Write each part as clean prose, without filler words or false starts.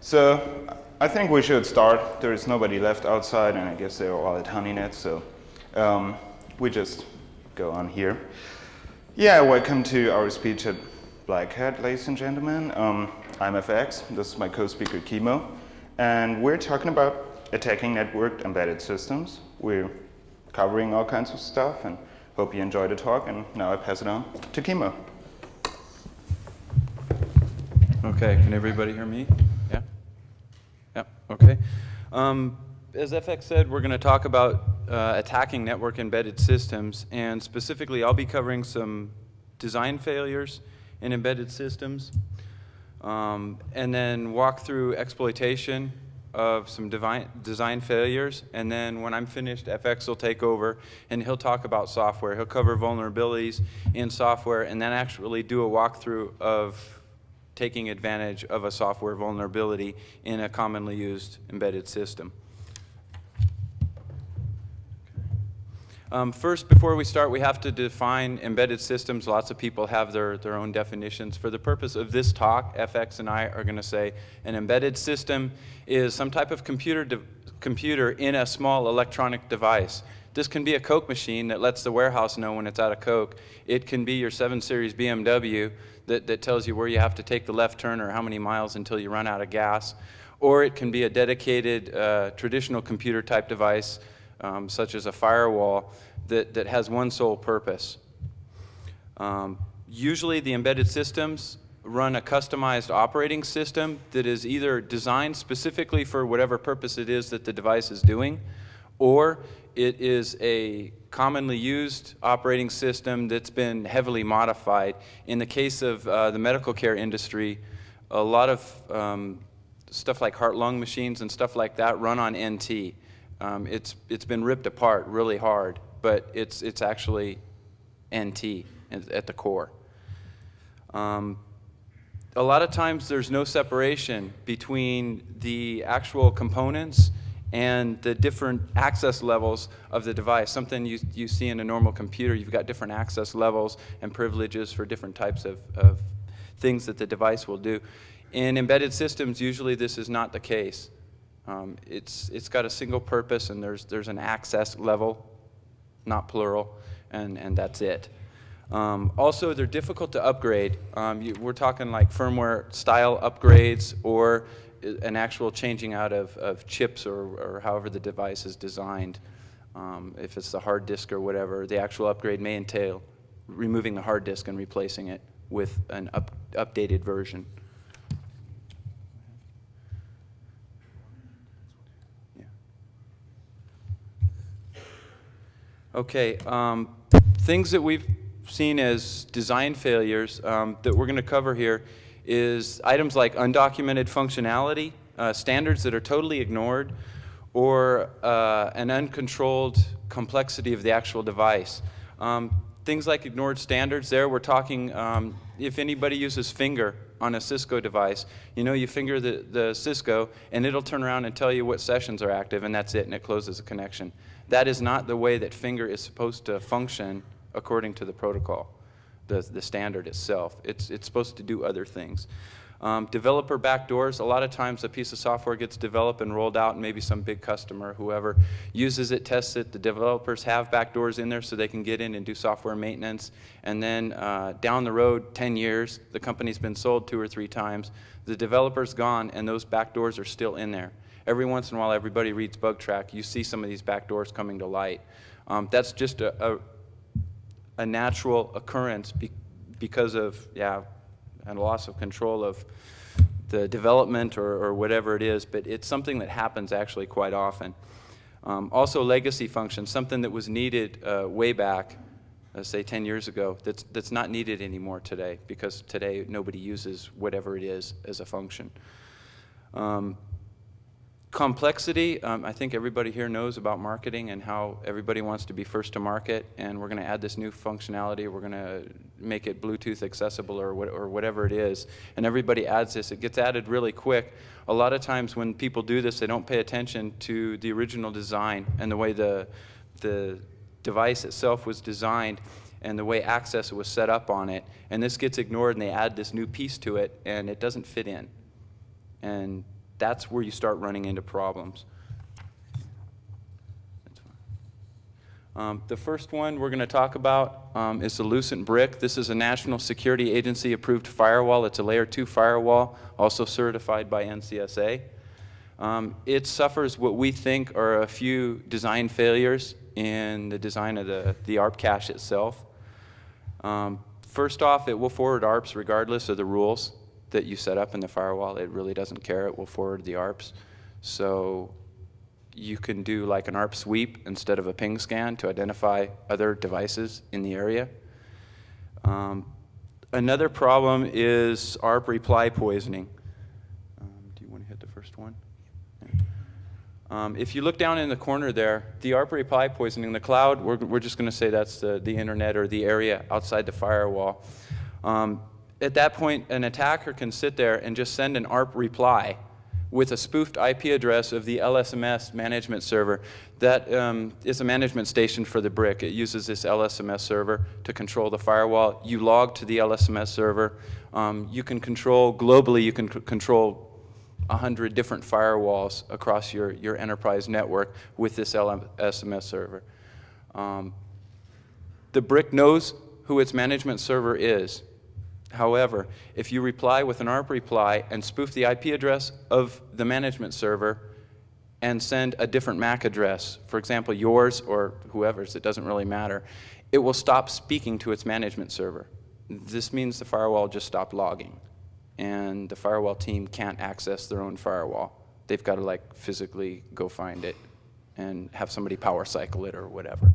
So I think we should start. There is nobody left outside, and I guess they're all at HoneyNet, so we just go on here. Yeah, welcome to our speech at Black Hat, ladies and gentlemen. I'm FX, this is my co-speaker Kimo, and we're talking about attacking networked embedded systems. We're covering all kinds of stuff, and hope you enjoy the talk, and now I pass it on to Kimo. Okay, can everybody hear me? Yeah? Yeah, okay. As FX said, we're going to talk about attacking network embedded systems, and specifically I'll be covering some design failures in embedded systems, and then walk through exploitation of some design failures, and then when I'm finished, FX will take over and he'll talk about software. He'll cover vulnerabilities in software and then actually do a walkthrough of taking advantage of a software vulnerability in a commonly used embedded system. First, before we start, we have to define embedded systems. Lots of people have their own definitions. For the purpose of this talk, FX and I are going to say an embedded system is some type of computer in a small electronic device. This can be a Coke machine that lets the warehouse know when it's out of Coke. It can be your 7 Series BMW that tells you where you have to take the left turn or how many miles until you run out of gas. Or it can be a dedicated traditional computer type device, such as a firewall, that has one sole purpose. Usually the embedded systems run a customized operating system that is either designed specifically for whatever purpose it is that the device is doing, or it is a commonly used operating system that's been heavily modified. In the case of the medical care industry, a lot of stuff like heart-lung machines and stuff like that run on NT. It's been ripped apart really hard, but it's actually NT at the core. A lot of times there's no separation between the actual components and the different access levels of the device. Something you see in a normal computer, you've got different access levels and privileges for different types of things that the device will do. In embedded systems, usually this is not the case. It's got a single purpose, and there's an access level, not plural, and that's it. Also, they're difficult to upgrade. We're talking like firmware style upgrades or an actual changing out of chips or however the device is designed. If it's the hard disk or whatever, the actual upgrade may entail removing the hard disk and replacing it with an updated version. Yeah. Okay, things that we've seen as design failures that we're going to cover here is items like undocumented functionality, standards that are totally ignored, or an uncontrolled complexity of the actual device. Things like ignored standards there, we're talking if anybody uses finger on a Cisco device, you finger the Cisco and it'll turn around and tell you what sessions are active, and that's it, and it closes a connection. That is not the way that finger is supposed to function according to the protocol. The standard itself. It's supposed to do other things. Developer backdoors, a lot of times a piece of software gets developed and rolled out, and maybe some big customer, whoever, uses it, tests it. The developers have backdoors in there so they can get in and do software maintenance. And then down the road, 10 years, the company's been sold 2 or 3 times. The developer's gone, and those backdoors are still in there. Every once in a while, everybody reads BugTrack. You see some of these backdoors coming to light. That's just a natural occurrence because of, a loss of control of the development or whatever it is, but it's something that happens actually quite often. Also legacy functions, something that was needed way back, say 10 years ago, that's not needed anymore today, because today nobody uses whatever it is as a function. Complexity, I think everybody here knows about marketing and how everybody wants to be first to market, and we're going to add this new functionality. We're going to make it Bluetooth accessible or whatever it is, and everybody adds this. It gets added really quick. A lot of times when people do this, they don't pay attention to the original design and the way the device itself was designed and the way access was set up on it, and this gets ignored, and they add this new piece to it, and it doesn't fit in. And that's where you start running into problems. The first one we're going to talk about is the Lucent Brick. This is a National Security Agency approved firewall. It's a layer 2 firewall, also certified by NCSA. It suffers what we think are a few design failures in the design of the ARP cache itself. First off, it will forward ARPs regardless of the rules that you set up in the firewall. It really doesn't care. It will forward the ARPs. So you can do like an ARP sweep instead of a ping scan to identify other devices in the area. Another problem is ARP reply poisoning. Do you want to hit the first one? If you look down in the corner there, the ARP reply poisoning, the cloud, we're just going to say that's the internet or the area outside the firewall. At that point, an attacker can sit there and just send an ARP reply with a spoofed IP address of the LSMS management server. That is a management station for the brick. It uses this LSMS server to control the firewall. You log to the LSMS server. You can control, globally, you can control 100 different firewalls across your enterprise network with this LSMS server. The brick knows who its management server is. However, if you reply with an ARP reply and spoof the IP address of the management server and send a different MAC address, for example, yours or whoever's, it doesn't really matter, it will stop speaking to its management server. This means the firewall just stopped logging, and the firewall team can't access their own firewall. They've got to like physically go find it and have somebody power cycle it or whatever.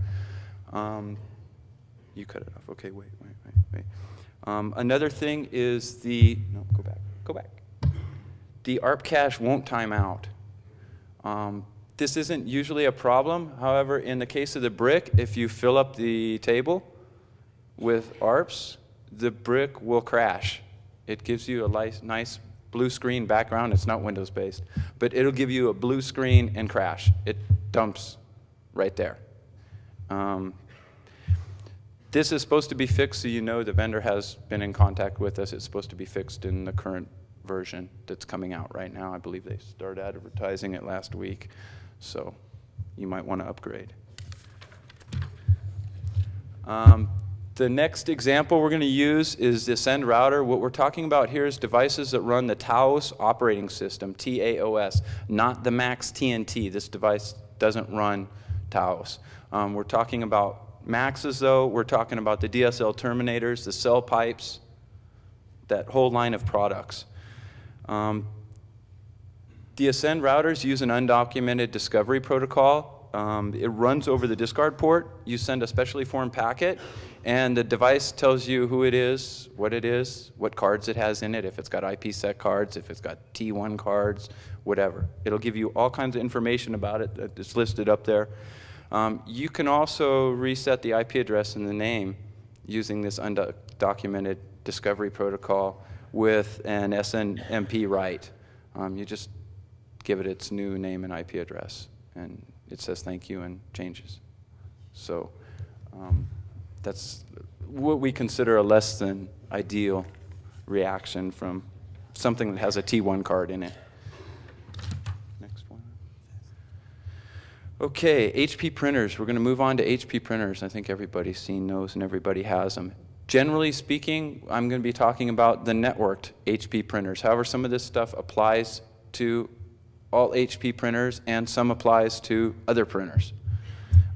You cut it off. Okay, wait. Another thing is no, go back. The ARP cache won't time out. This isn't usually a problem. However, in the case of the brick, if you fill up the table with ARPs, the brick will crash. It gives you a nice blue screen background. It's not Windows-based, but it'll give you a blue screen and crash. It dumps right there. This is supposed to be fixed, so you know the vendor has been in contact with us. It's supposed to be fixed in the current version that's coming out right now. I believe they started advertising it last week, so you might want to upgrade. The next example we're going to use is the Ascend router. What we're talking about here is devices that run the Taos operating system, TAOS, not the MAX TNT. This device doesn't run Taos. We're talking about Maxes, though. We're talking about the DSL terminators, the cell pipes, that whole line of products. The Ascend routers use an undocumented discovery protocol. It runs over the discard port. You send a specially formed packet, and the device tells you who it is, what cards it has in it, if it's got IPsec cards, if it's got T1 cards, whatever. It'll give you all kinds of information about it. It's listed up there. You can also reset the IP address and the name using this undocumented discovery protocol with an SNMP write. You just give it its new name and IP address, and it says thank you and changes. So that's what we consider a less than ideal reaction from something that has a T1 card in it. Okay, HP printers. We're going to move on to HP printers. I think everybody's seen those and everybody has them. Generally speaking, I'm going to be talking about the networked HP printers. However, some of this stuff applies to all HP printers and some applies to other printers.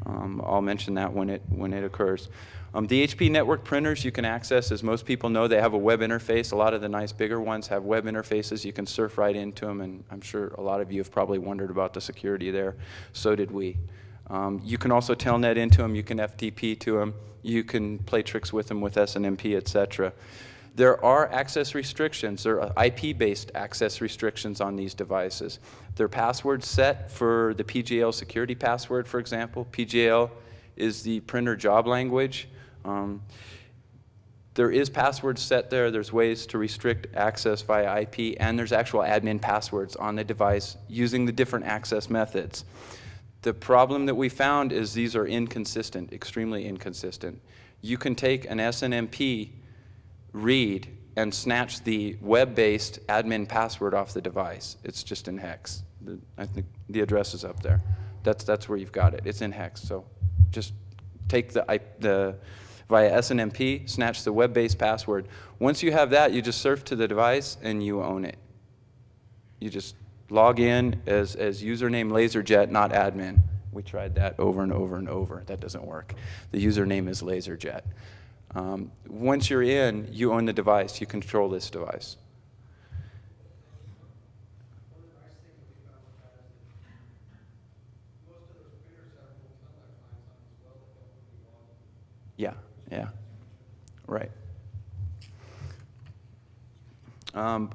I'll mention that when it occurs. The HP network printers you can access, as most people know, they have a web interface. A lot of the nice bigger ones have web interfaces. You can surf right into them, and I'm sure a lot of you have probably wondered about the security there. So did we. You can also telnet into them. You can FTP to them. You can play tricks with them with SNMP, etc. There are access restrictions. There are IP-based access restrictions on these devices. They're password set for the PGL security password, for example. PGL is the printer job language. There is passwords set there. There's ways to restrict access via IP, and there's actual admin passwords on the device using the different access methods. The problem that we found is these are inconsistent, extremely inconsistent. You can take an SNMP read and snatch the web-based admin password off the device. It's just in hex. I think the address is up there. That's where you've got it. It's in hex. So just take the via SNMP, snatch the web-based password. Once you have that, you just surf to the device and you own it. You just log in as username LaserJet, not admin. We tried that over and over and over. That doesn't work. The username is LaserJet. Once you're in, you own the device. You control this device. Yeah, yeah, right.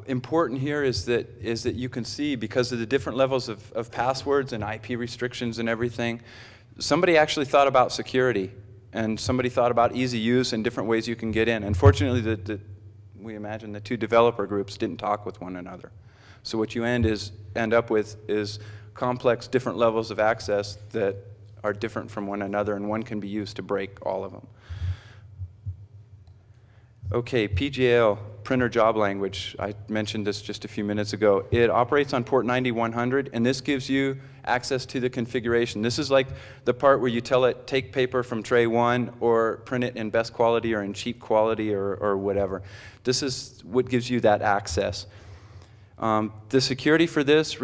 Important here is that you can see, because of the different levels of passwords and IP restrictions and everything, somebody actually thought about security, and somebody thought about easy use and different ways you can get in. Unfortunately, we imagine the two developer groups didn't talk with one another. So what you end up with is complex different levels of access that are different from one another, and one can be used to break all of them. Okay, PGL, printer job language. I mentioned this just a few minutes ago. It operates on port 9100, and this gives you access to the configuration. This is like the part where you tell it, take paper from tray 1 or print it in best quality or in cheap quality or whatever. This is what gives you that access. The security for this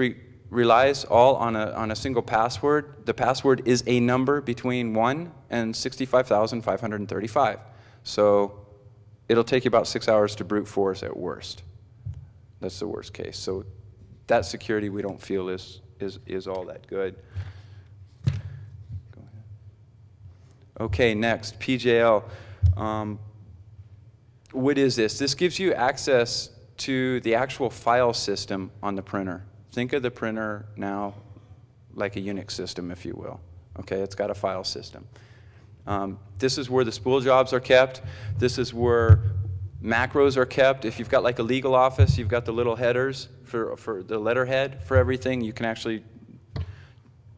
relies all on a single password. The password is a number between 1 and 65,535. So it'll take you about 6 hours to brute force at worst. That's the worst case. So that security we don't feel is all that good. Go ahead. Okay, next, PJL. What is this? This gives you access to the actual file system on the printer. Think of the printer now like a Unix system, if you will. Okay, it's got a file system. This is where the spool jobs are kept. This is where macros are kept. If you've got like a legal office, you've got the little headers for the letterhead for everything. You can actually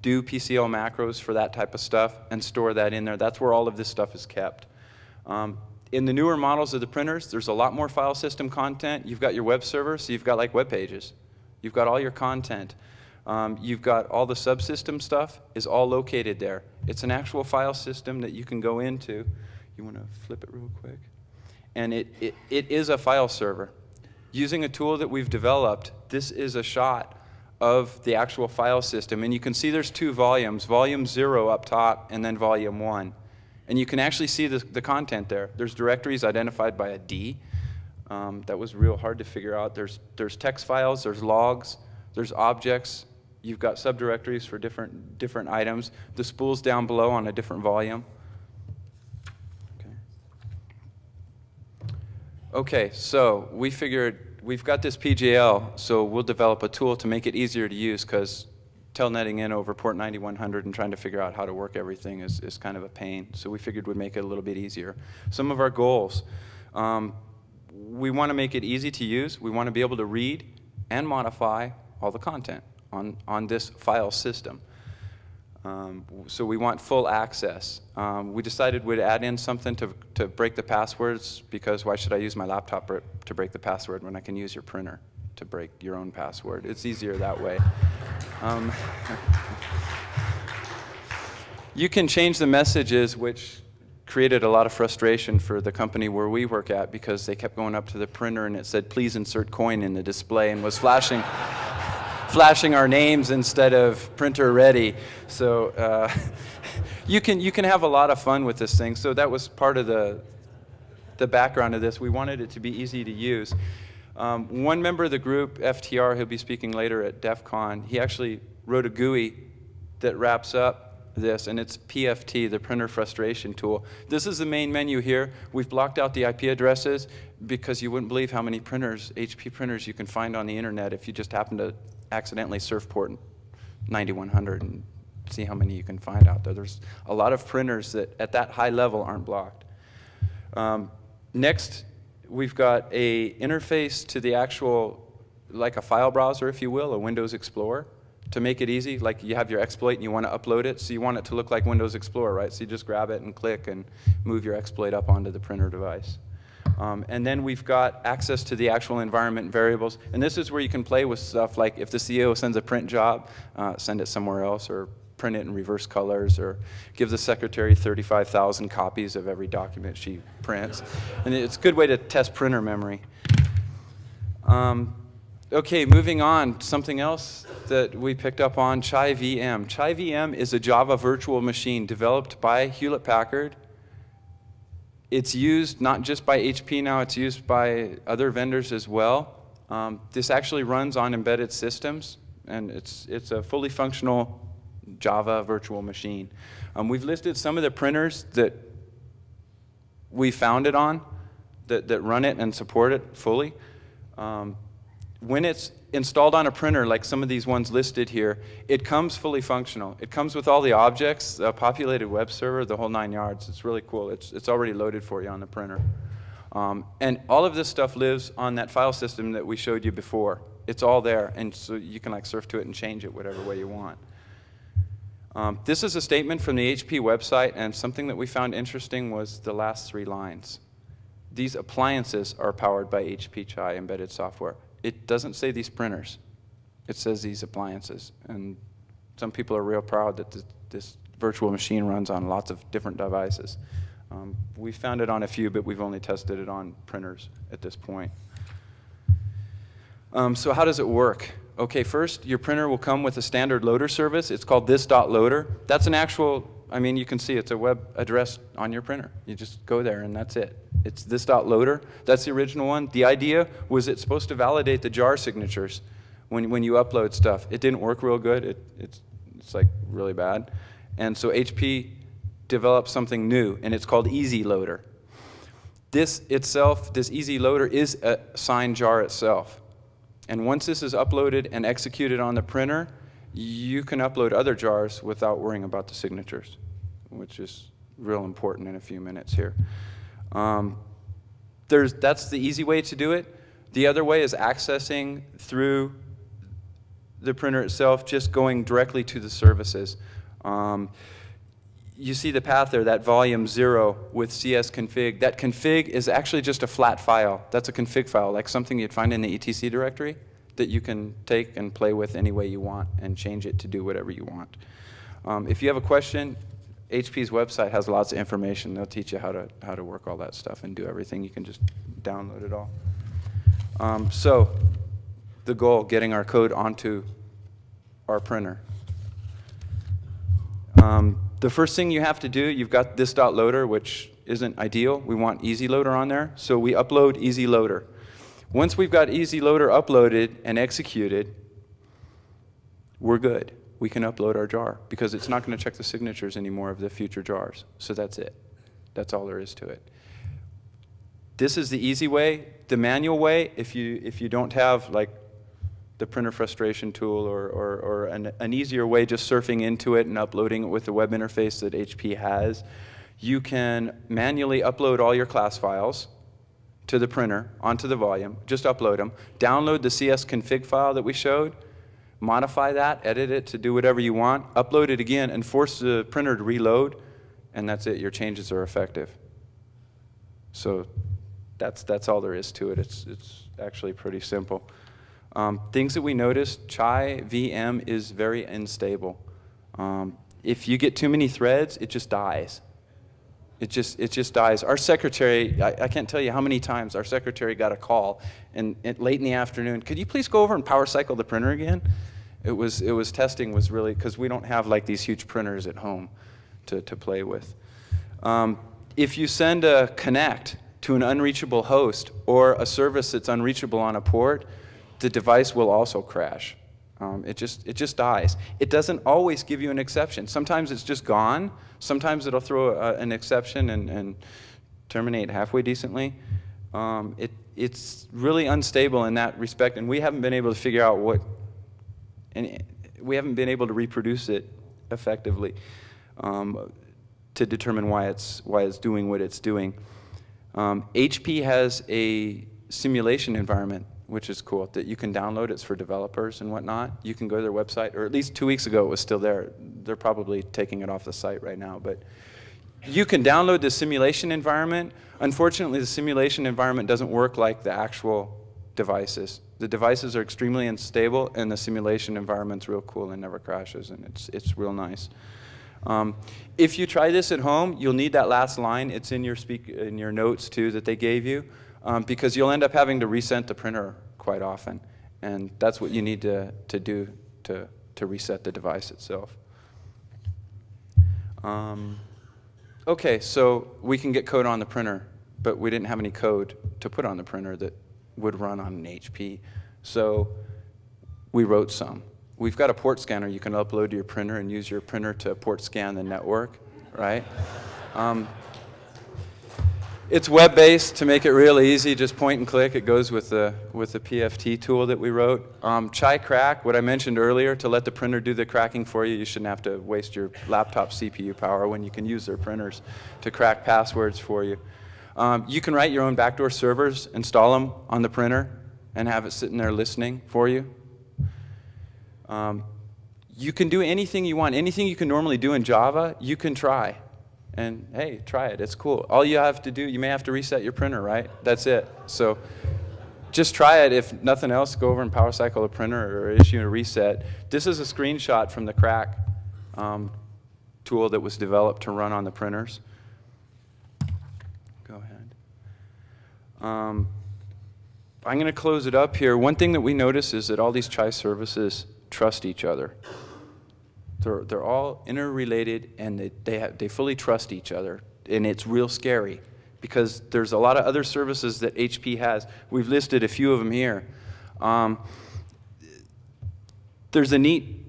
do PCL macros for that type of stuff and store that in there. That's where all of this stuff is kept. In the newer models of the printers, there's a lot more file system content. You've got your web server, so you've got like web pages. You've got all your content. You've got all the subsystem stuff is all located there. It's an actual file system that you can go into. You want to flip it real quick? And it is a file server. Using a tool that we've developed, this is a shot of the actual file system. And you can see there's two volumes, volume 0 up top and then volume 1. And you can actually see the content there. There's directories identified by a D. That was real hard to figure out. There's text files, there's logs, there's objects. You've got subdirectories for different items. The spool's down below on a different volume. Okay, so we figured we've got this PGL, so we'll develop a tool to make it easier to use, because telnetting in over port 9100 and trying to figure out how to work everything is kind of a pain. So we figured we'd make it a little bit easier. Some of our goals. We want to make it easy to use. We want to be able to read and modify all the content on this file system. So we want full access. We decided we'd add in something to break the passwords, because why should I use my laptop to break the password when I can use your printer to break your own password? It's easier that way. You can change the messages, which created a lot of frustration for the company where we work at, because they kept going up to the printer and it said, please insert coin in the display, and was flashing our names instead of printer ready. So you can have a lot of fun with this thing. So that was part of the background of this. We wanted it to be easy to use. One member of the group, FTR, who'll be speaking later at DEF CON, he actually wrote a GUI that wraps up this, and it's PFT, the printer frustration tool. This is the main menu here. We've blocked out the IP addresses because you wouldn't believe how many printers, HP printers, you can find on the internet if you just happen to accidentally surf port 9100 and see how many you can find out there. There's a lot of printers that at that high level aren't blocked. Next, we've got a interface to the actual, like a file browser, if you will, a Windows Explorer, to make it easy. Like you have your exploit and you want to upload it, so you want it to look like Windows Explorer, right? So you just grab it and click and move your exploit up onto the printer device. And then we've got access to the actual environment variables. And this is where you can play with stuff like if the CEO sends a print job, send it somewhere else, or print it in reverse colors, or give the secretary 35,000 copies of every document she prints. And it's a good way to test printer memory. Okay, moving on, something else that we picked up on, Chai VM. Chai VM is a Java virtual machine developed by Hewlett-Packard. It's used not just by HP now, it's used by other vendors as well. This actually runs on embedded systems, and it's a fully functional Java virtual machine. We've listed some of the printers that we found it on, that run it and support it fully. When it's installed on a printer, like some of these ones listed here, it comes fully functional. It comes with all the objects, a populated web server, the whole 9 yards. It's really cool. It's already loaded for you on the printer. And all of this stuff lives on that file system that we showed you before. It's all there, and so you can like surf to it and change it whatever way you want. This is a statement from the HP website, and something that we found interesting was the last 3 lines. These appliances are powered by HP Chai embedded software. It doesn't say these printers. It says these appliances. And some people are real proud that this virtual machine runs on lots of different devices. We found it on a few, but we've only tested it on printers at this point. So how does it work? Okay, first, your printer will come with a standard loader service. It's called this.loader. That's an actual, I mean, you can see it's a web address on your printer. You just go there, and that's it. It's this.loader. That's the original one. The idea was it's supposed to validate the jar signatures when you upload stuff. It didn't work real good. It's like really bad. And so HP developed something new, and it's called EasyLoader. This itself, this EasyLoader, is a signed jar itself. And once this is uploaded and executed on the printer, you can upload other jars without worrying about the signatures, which is real important in a few minutes here. That's the easy way to do it. The other way is accessing through the printer itself, just going directly to the services. You see the path there, that volume 0 with csconfig. That config is actually just a flat file. That's a config file, like something you'd find in the etc directory that you can take and play with any way you want and change it to do whatever you want. If you have a question, HP's website has lots of information. They'll teach you how to work all that stuff and do everything. You can just download it all. So the goal, getting our code onto our printer. The first thing you have to do, you've got this.loader, which isn't ideal. We want EasyLoader on there, so we upload EasyLoader. Once we've got EasyLoader uploaded and executed, we're good. We can upload our jar because it's not going to check the signatures anymore of the future jars. So that's it. That's all there is to it. This is the easy way. The manual way, if you don't have like the printer frustration tool or an easier way, just surfing into it and uploading it with the web interface that HP has, you can manually upload all your class files to the printer onto the volume. Just upload them. Download the csconfig file that we showed. Modify that, edit it to do whatever you want, upload it again, and force the printer to reload, and that's it. Your changes are effective. So that's all there is to it. It's actually pretty simple. Things that we noticed, Chai VM is very unstable. If you get too many threads, it just dies. It just dies. Our secretary, I can't tell you how many times our secretary got a call and late in the afternoon, could you please go over and power cycle the printer again? It was testing was really, because we don't have like these huge printers at home to play with. If you send a connect to an unreachable host or a service that's unreachable on a port, the device will also crash. It just dies. It doesn't always give you an exception. Sometimes it's just gone. Sometimes it'll throw an exception and terminate halfway decently. It's really unstable in that respect, and we haven't been able to figure out we haven't been able to reproduce it effectively to determine why it's doing what it's doing. HP has a simulation environment, which is cool, that you can download. It's for developers and whatnot. You can go to their website, or at least 2 weeks ago it was still there. They're probably taking it off the site right now, but You can download the simulation environment. Unfortunately, the simulation environment doesn't work like the actual devices. The devices are extremely unstable, and the simulation environment's real cool and never crashes, and it's real nice. If you try this at home, you'll need that last line. It's in your notes too that they gave you, because you'll end up having to reset the printer quite often, and that's what you need to do to reset the device itself. Okay, so we can get code on the printer, but we didn't have any code to put on the printer that would run on an HP. So we wrote some. We've got a port scanner you can upload to your printer and use your printer to port scan the network, right? It's web-based to make it real easy, just point and click. It goes with the PFT tool that we wrote. Chai Crack, what I mentioned earlier, to let the printer do the cracking for you. You shouldn't have to waste your laptop CPU power when you can use their printers to crack passwords for you. You can write your own backdoor servers, install them on the printer, and have it sitting there listening for you. You can do anything you want. Anything you can normally do in Java, you can try. And hey, try it. It's cool. All you have to do, you may have to reset your printer, right? That's it. So just try it. If nothing else, go over and power cycle a printer or issue a reset. This is a screenshot from the Crack tool that was developed to run on the printers. Go ahead. I'm going to close it up here. One thing that we notice is that all these Chai services trust each other. They're all interrelated, and they fully trust each other, and it's real scary because there's a lot of other services that HP has. We've listed a few of them here. There's a neat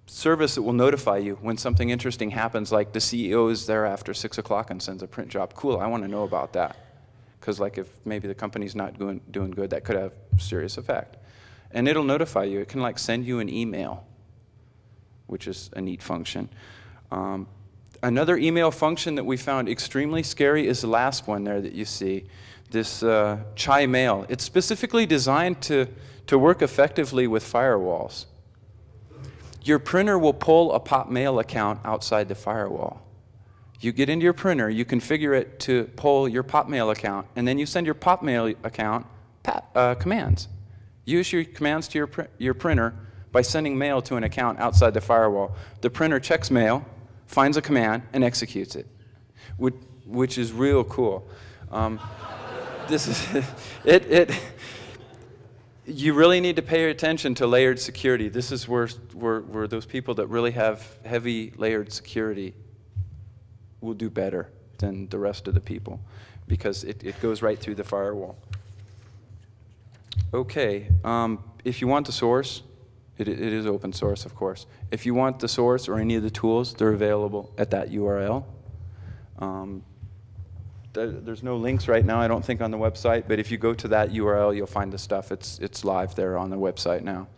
service that will notify you when something interesting happens, like the CEO is there after 6 o'clock and sends a print job. Cool, I want to know about that, because like if maybe the company's not doing good, that could have serious effect. And it'll notify you. It can like send you an email, which is a neat function. Another email function that we found extremely scary is the last one there that you see, this Chai Mail. It's specifically designed to work effectively with firewalls. Your printer will pull a PopMail account outside the firewall. You get into your printer, you configure it to pull your PopMail account, and then you send your PopMail account commands. You issue commands to your printer by sending mail to an account outside the firewall. The printer checks mail, finds a command, and executes it, which is real cool. This is you really need to pay attention to layered security. This is where those people that really have heavy layered security will do better than the rest of the people, because it goes right through the firewall. Okay, if you want the source, it is open source, of course. If you want the source or any of the tools, they're available at that URL. There's no links right now, I don't think, on the website, but if you go to that URL, you'll find the stuff. It's live there on the website now.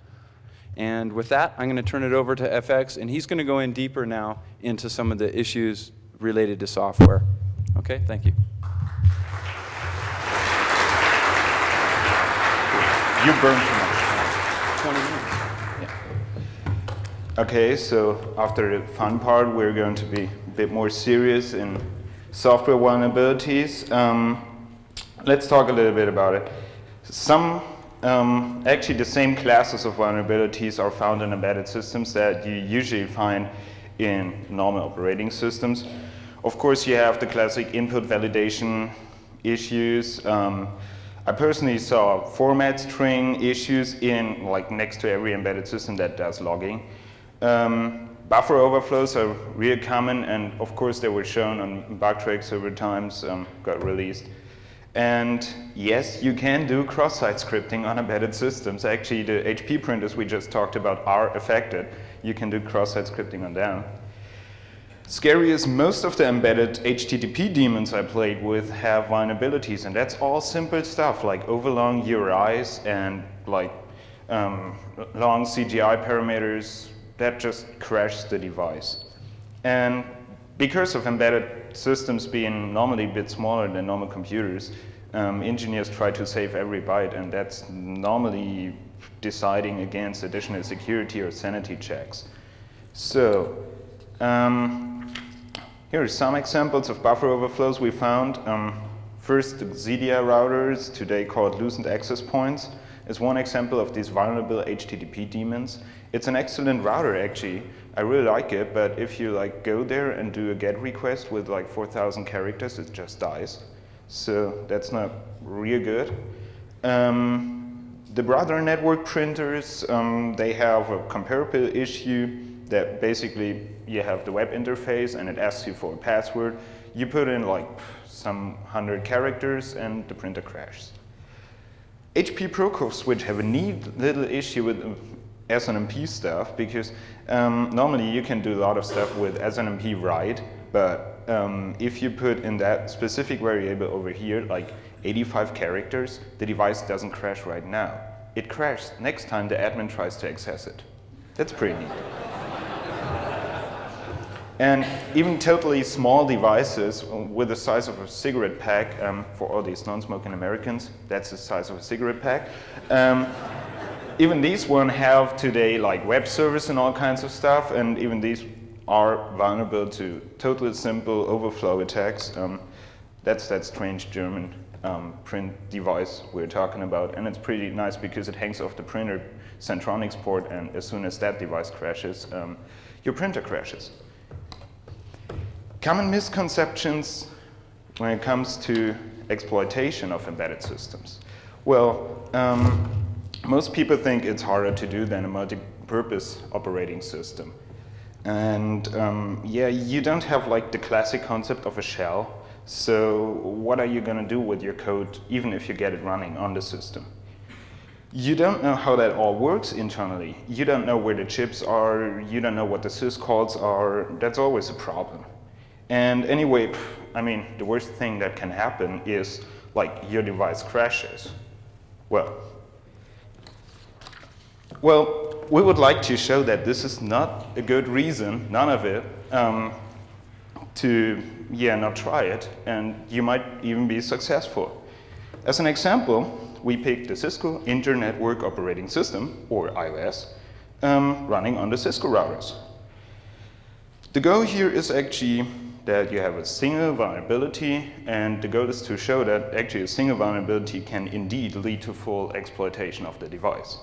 And with that, I'm going to turn it over to FX, and he's going to go in deeper now into some of the issues related to software. Okay, thank you. You burned too much. 20 minutes. Okay, so after the fun part, we're going to be a bit more serious in software vulnerabilities. Let's talk a little bit about it. Actually the same classes of vulnerabilities are found in embedded systems that you usually find in normal operating systems. Of course, you have the classic input validation issues. I personally saw format string issues in next to every embedded system that does logging. Buffer overflows are real common, and of course they were shown on Bugtrix over times, got released. And yes, you can do cross-site scripting on embedded systems. Actually, the HP printers we just talked about are affected. You can do cross-site scripting on them. Scary is most of the embedded HTTP daemons I played with have vulnerabilities, and that's all simple stuff like overlong URIs and long CGI parameters that just crash the device. And because of embedded systems being normally a bit smaller than normal computers, engineers try to save every byte, and that's normally deciding against additional security or sanity checks. So Here are some examples of buffer overflows we found. First, the ZDR routers, today called Lucent Access Points, is one example of these vulnerable HTTP daemons. It's an excellent router, actually. I really like it, but if you go there and do a GET request with 4,000 characters, it just dies. So that's not real good. The brother network printers, they have a comparable issue that basically you have the web interface and it asks you for a password. You put in some 100 characters and the printer crashes. HP Procore Switch have a neat little issue with SNMP stuff because normally you can do a lot of stuff with SNMP write, but if you put in that specific variable over here, 85 characters, the device doesn't crash right now. It crashes next time the admin tries to access it. That's pretty neat. And even totally small devices with the size of a cigarette pack, for all these non-smoking Americans, that's the size of a cigarette pack. Even these one have today web service and all kinds of stuff, and even these are vulnerable to totally simple overflow attacks. That's that strange German print device we're talking about, and it's pretty nice because it hangs off the printer Centronics port, and as soon as that device crashes, your printer crashes. Common misconceptions when it comes to exploitation of embedded systems. Well, most people think it's harder to do than a multi-purpose operating system. And yeah, you don't have the classic concept of a shell. So what are you going to do with your code, even if you get it running on the system? You don't know how that all works internally. You don't know where the chips are. You don't know what the syscalls are. That's always a problem. And anyway, I mean, the worst thing that can happen is your device crashes. Well, we would like to show that this is not a good reason, none of it, to not try it, and you might even be successful. As an example, we picked the Cisco Inter-Network Operating System, or IOS, running on the Cisco routers. The goal here is actually that you have a single vulnerability, and the goal is to show that actually a single vulnerability can indeed lead to full exploitation of the device.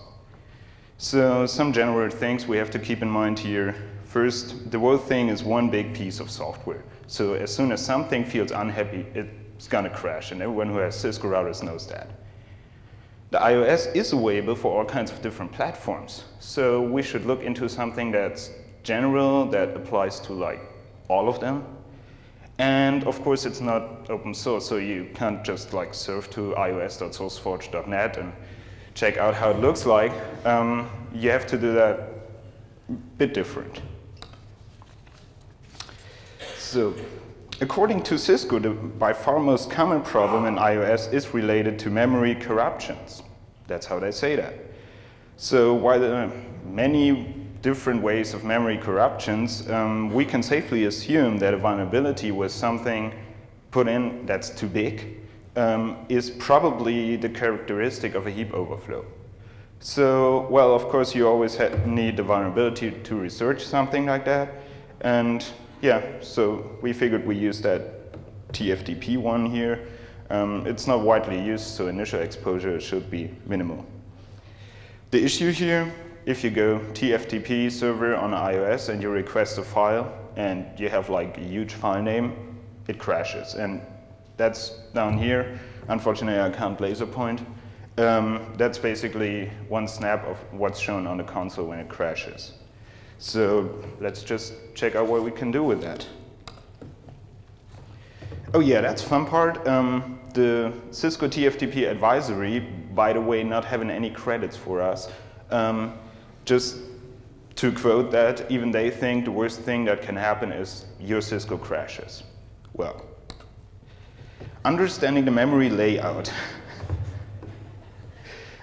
So some general things we have to keep in mind here. First, the whole thing is one big piece of software. So as soon as something feels unhappy, it's gonna crash, and everyone who has Cisco routers knows that. The iOS is available for all kinds of different platforms. So we should look into something that's general, that applies to all of them. And of course, it's not open source, so you can't just surf to ios.sourceforge.net and check out how it looks like. You have to do that a bit different. So, according to Cisco, the by far most common problem in iOS is related to memory corruptions. That's how they say that. So, while there are many different ways of memory corruptions, we can safely assume that a vulnerability with something put in that's too big is probably the characteristic of a heap overflow. So, well, of course, you always need the vulnerability to research something like that. And yeah, so we figured we use that TFTP one here. It's not widely used, so initial exposure should be minimal. The issue here, if you go TFTP server on iOS and you request a file and you have a huge file name, it crashes. And that's down here. Unfortunately, I can't laser point. That's basically one snap of what's shown on the console when it crashes. So let's just check out what we can do with that. Oh yeah, that's fun part. The Cisco TFTP advisory, by the way, not having any credits for us. Just to quote that, even they think the worst thing that can happen is your Cisco crashes. Well, understanding the memory layout.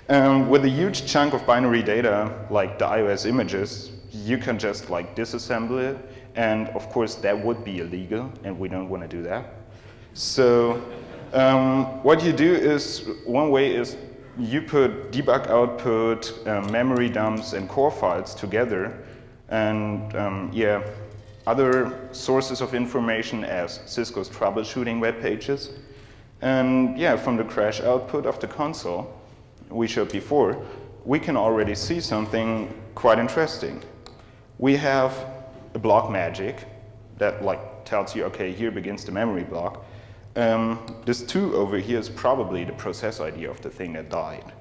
With a huge chunk of binary data, like the iOS images, you can just disassemble it, and of course that would be illegal, and we don't want to do that. So what you do is, one way is you put debug output, memory dumps, and core files together, and yeah, other sources of information as Cisco's troubleshooting web pages. And yeah, from the crash output of the console we showed before, we can already see something quite interesting. We have a block magic that tells you, okay, here begins the memory block. This 2 over here is probably the process ID of the thing that died.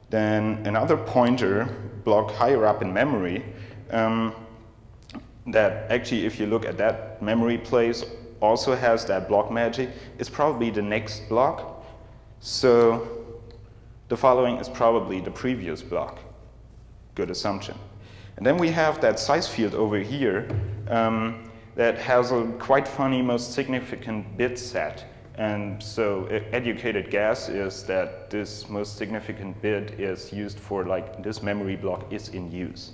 Then another pointer block higher up in memory that actually, if you look at that memory place, also has that block magic, is probably the next block. So the following is probably the previous block. Good assumption. And then we have that size field over here that has a quite funny most significant bit set. And so educated guess is that this most significant bit is used for this memory block is in use.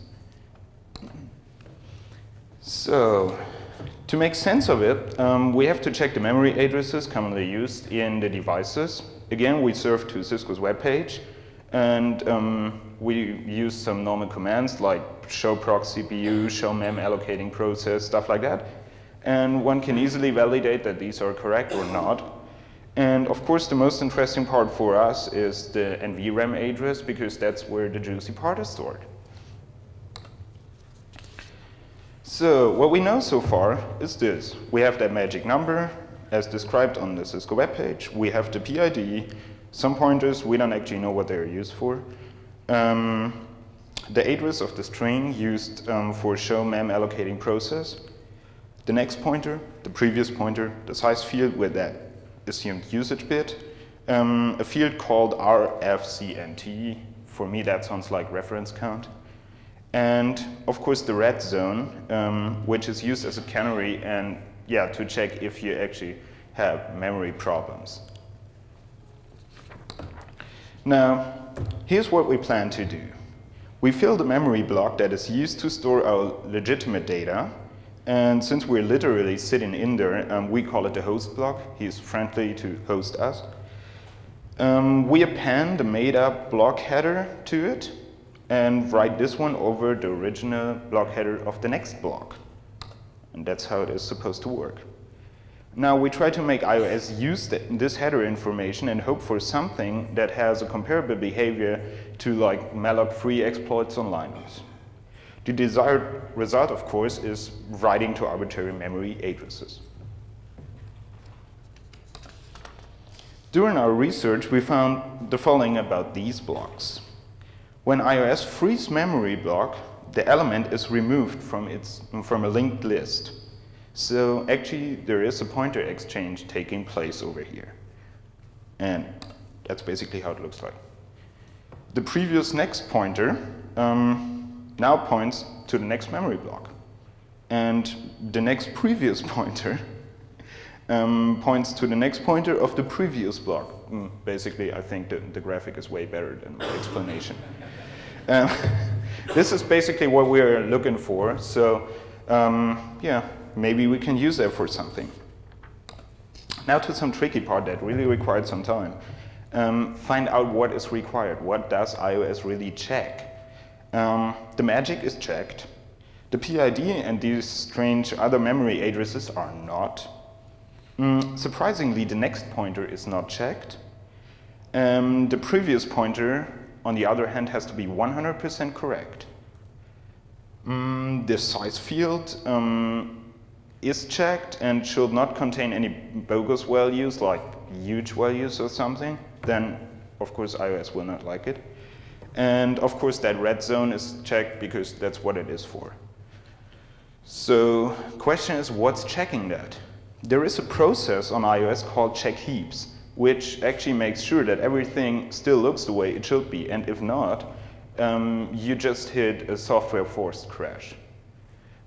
So to make sense of it, we have to check the memory addresses commonly used in the devices. Again, we serve to Cisco's web page, and we use some normal commands like show proc CPU, show mem allocating process, stuff like that. And one can easily validate that these are correct or not. And of course, the most interesting part for us is the NVRAM address, because that's where the juicy part is stored. So what we know so far is this. We have that magic number as described on the Cisco web page. We have the PID, some pointers, we don't actually know what they're used for. The address of the string used for show mem allocating process. The next pointer, the previous pointer, the size field with that assumed usage bit, a field called RFCNT. For me, that sounds like reference count. And of course, the red zone, which is used as a canary and to check if you actually have memory problems. Now, here's what we plan to do. We fill the memory block that is used to store our legitimate data. And since we're literally sitting in there, we call it the host block. He's friendly to host us. We append the made-up block header to it and write this one over the original block header of the next block. And that's how it is supposed to work. Now we try to make iOS use this header information and hope for something that has a comparable behavior to malloc-free exploits on Linux. The desired result, of course, is writing to arbitrary memory addresses. During our research, we found the following about these blocks. When iOS frees memory block, the element is removed from a linked list. So actually, there is a pointer exchange taking place over here. And that's basically how it looks like. The previous next pointer now points to the next memory block. And the next previous pointer points to the next pointer of the previous block. Basically, I think the graphic is way better than my explanation. This is basically what we're looking for. So maybe we can use that for something. Now to some tricky part that really required some time. Find out what is required. What does iOS really check? The magic is checked. The PID and these strange other memory addresses are not. Surprisingly, the next pointer is not checked. The previous pointer, on the other hand, has to be 100% correct. The size field is checked and should not contain any bogus values like huge values or something. Then, of course, iOS will not like it. And of course, that red zone is checked because that's what it is for. So, question is, what's checking that? There is a process on iOS called check heaps, which actually makes sure that everything still looks the way it should be. And if not, you just hit a software forced crash.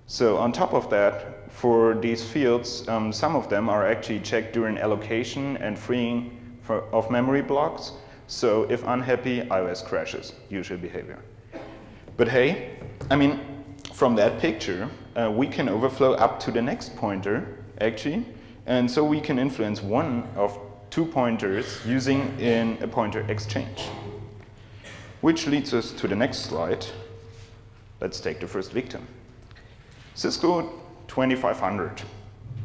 So on top of that, for these fields, some of them are actually checked during allocation and freeing of memory blocks. So if unhappy, iOS crashes, usual behavior. But hey, I mean, from that picture, we can overflow up to the next pointer, actually. And so we can influence one of two pointers using in a pointer exchange. Which leads us to the next slide. Let's take the first victim. Cisco 2500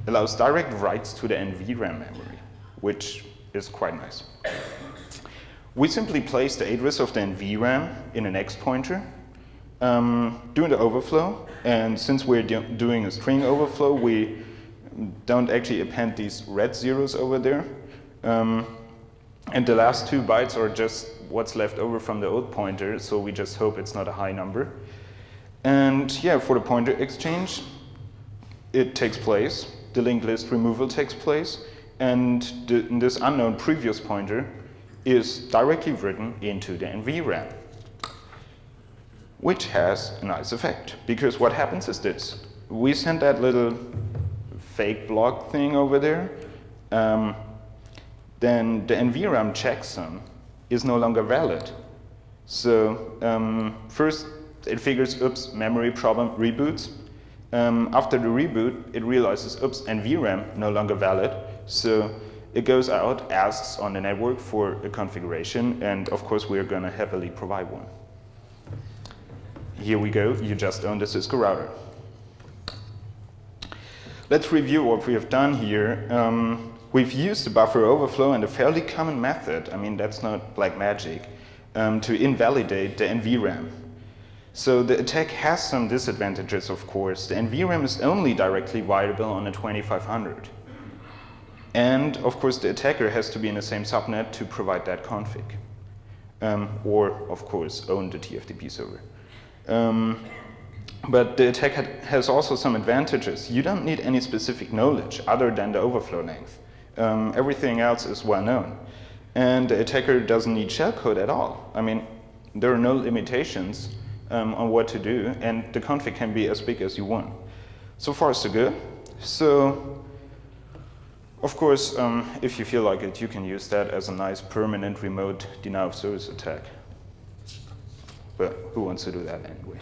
allows direct writes to the NVRAM memory, which is quite nice. We simply place the address of the NVRAM in an X pointer, doing the overflow, and since we're doing a string overflow, we don't actually append these red zeros over there. And the last 2 bytes are just what's left over from the old pointer, so we just hope it's not a high number. And yeah, for the pointer exchange, it takes place, the linked list removal takes place, and this unknown previous pointer is directly written into the NVRAM, which has a nice effect, because what happens is this. We send that little fake block thing over there, then the NVRAM checksum is no longer valid. So first it figures, oops, memory problem, reboots. After the reboot, it realizes, oops, NVRAM no longer valid. So it goes out, asks on the network for a configuration, and of course we're going to happily provide one. Here we go, you just own the Cisco router. Let's review what we have done here. We've used the buffer overflow and a fairly common method, I mean that's not black magic, to invalidate the NVRAM. So the attack has some disadvantages, of course. The NVRAM is only directly viable on a 2500. And of course the attacker has to be in the same subnet to provide that config. Or of course own the TFTP server. But the attack has also some advantages. You don't need any specific knowledge other than the overflow length. Everything else is well known. And the attacker doesn't need shellcode at all. I mean, there are no limitations on what to do, and the config can be as big as you want. So far so good. So, of course, if you feel like it, you can use that as a nice permanent remote denial of service attack. But who wants to do that anyway?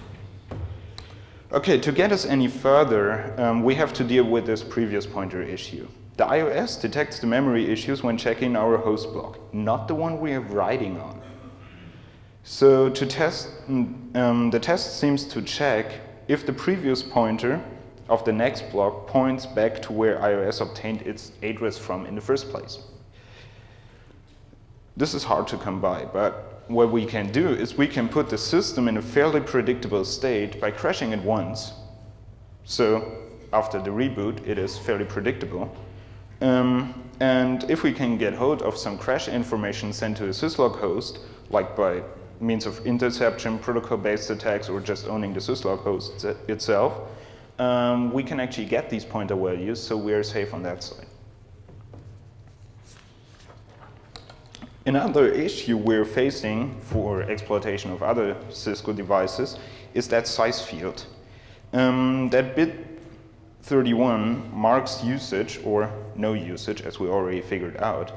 Okay, to get us any further, we have to deal with this previous pointer issue. The iOS detects the memory issues when checking our host block, not the one we are writing on. So to test, the test seems to check if the previous pointer of the next block points back to where iOS obtained its address from in the first place. This is hard to come by, but what we can do is we can put the system in a fairly predictable state by crashing it once. So after the reboot, it is fairly predictable. And if we can get hold of some crash information sent to a syslog host, like by means of interception, protocol-based attacks, or just owning the syslog host itself, we can actually get these pointer values, so we're safe on that side. Another issue we're facing for exploitation of other Cisco devices is that size field. That bit 31 marks usage or no usage, as we already figured out.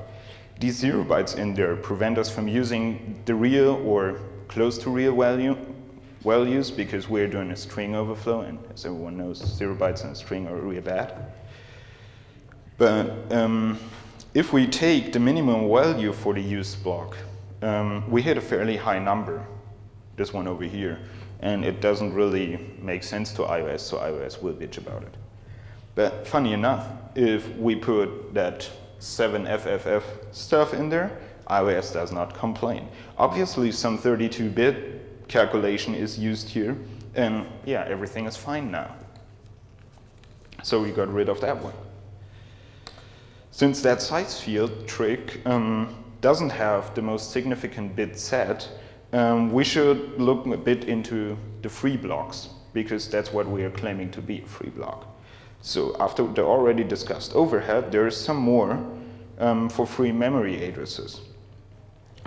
These 0 bytes in there prevent us from using the real or close to real values because we're doing a string overflow, and as everyone knows, 0 bytes in a string are really bad. But if we take the minimum value for the use block, we hit a fairly high number, this one over here, and it doesn't really make sense to iOS, so iOS will bitch about it. But funny enough, if we put that 7FFF stuff in there, iOS does not complain. Obviously, some 32-bit calculation is used here, and yeah, everything is fine now. So we got rid of that one. Since that size field trick doesn't have the most significant bit set, we should look a bit into the free blocks, because that's what we are claiming to be a free block. So after the already discussed overhead, there is some more for free memory addresses.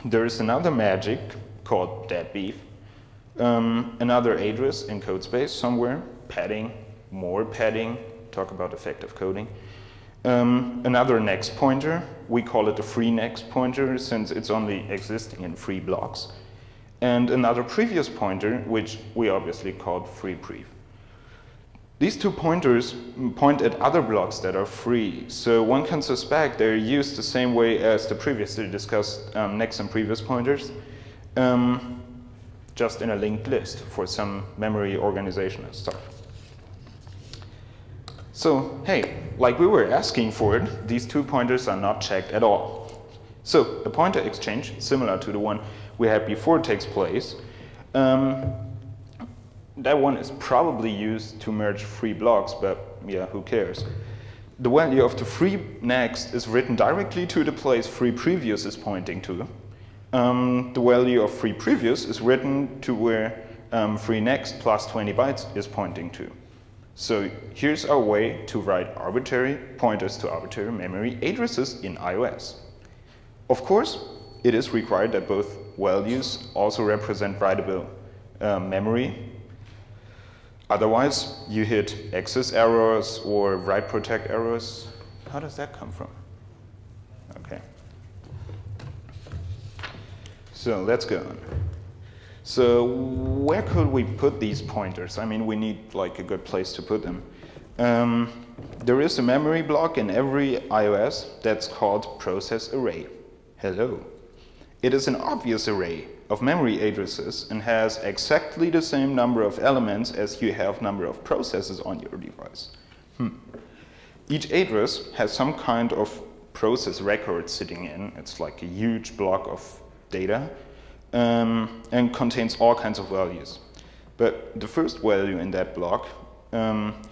There is another magic called deadbeef, another address in code space somewhere, padding, more padding, talk about effective coding. Another next pointer, we call it a free next pointer since it's only existing in free blocks. And another previous pointer, which we obviously called free prev. These two pointers point at other blocks that are free, so one can suspect they're used the same way as the previously discussed next and previous pointers, just in a linked list for some memory organization and stuff. So, hey, like we were asking for it, these two pointers are not checked at all. So, a pointer exchange, similar to the one we had before, takes place. That one is probably used to merge three blocks, but yeah, who cares? The value of the free next is written directly to the place free previous is pointing to. The value of free previous is written to where free next plus 20 bytes is pointing to. So here's our way to write arbitrary pointers to arbitrary memory addresses in iOS. Of course, it is required that both values also represent writable memory. Otherwise, you hit access errors or write protect errors. How does that come from? Okay. So let's go on. So where could we put these pointers? I mean, we need like a good place to put them. There is a memory block in every iOS that's called process array. Hello. It is an obvious array of memory addresses and has exactly the same number of elements as you have number of processes on your device. Each address has some kind of process record sitting in. It's like a huge block of data and contains all kinds of values. But the first value in that block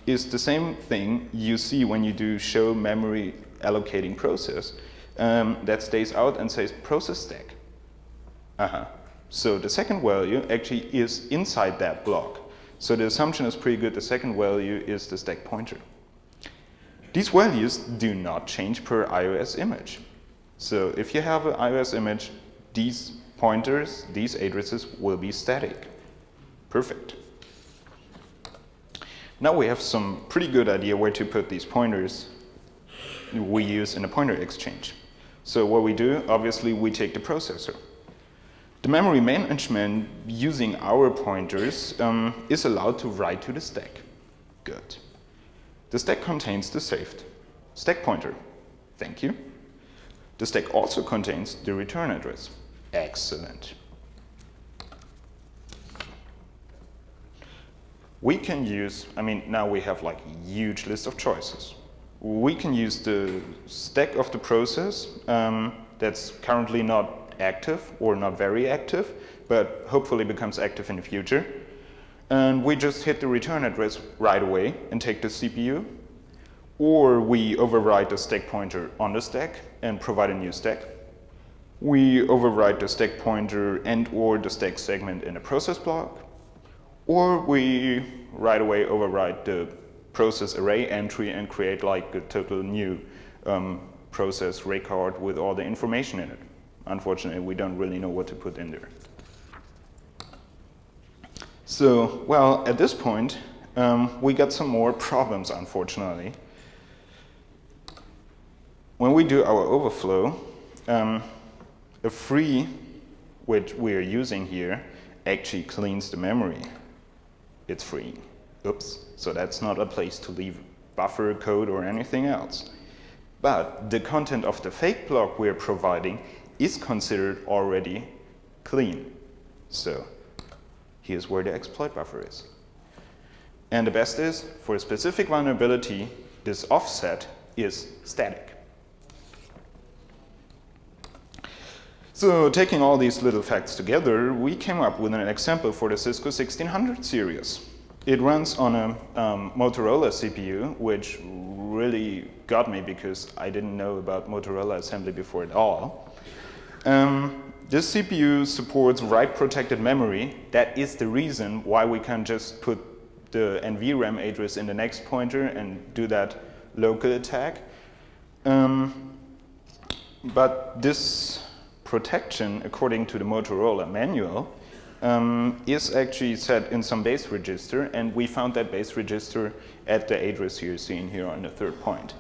is the same thing you see when you do show memory allocating process that stays out and says process stack. So the second value actually is inside that block. So the assumption is pretty good. The second value is the stack pointer. These values do not change per iOS image. So if you have an iOS image, these pointers, these addresses will be static. Perfect. Now we have some pretty good idea where to put these pointers we use in a pointer exchange. So what we do, obviously, we take the processor. The memory management using our pointers is allowed to write to the stack. Good. The stack contains the saved stack pointer. Thank you. The stack also contains the return address. Excellent. We can use, I mean, now we have like a huge list of choices. We can use the stack of the process that's currently not active or not very active, but hopefully becomes active in the future. And we just hit the return address right away and take the CPU. Or we override the stack pointer on the stack and provide a new stack. We override the stack pointer and or the stack segment in a process block. Or we right away override the process array entry and create like a total new process record with all the information in it. Unfortunately, we don't really know what to put in there. So, well, at this point, we got some more problems, unfortunately. When we do our overflow, a free, which we are using here, actually cleans the memory. It's free. Oops. So that's not a place to leave buffer code or anything else. But the content of the fake block we're providing is considered already clean. So here's where the exploit buffer is. And the best is, for a specific vulnerability, this offset is static. So taking all these little facts together, we came up with an example for the Cisco 1600 series. It runs on a Motorola CPU, which really got me because I didn't know about Motorola assembly before at all. This CPU supports write-protected memory. That is the reason why we can just put the NVRAM address in the next pointer and do that local attack. But this protection, according to the Motorola manual, is actually set in some base register, and we found that base register at the address you're seeing here on the third point.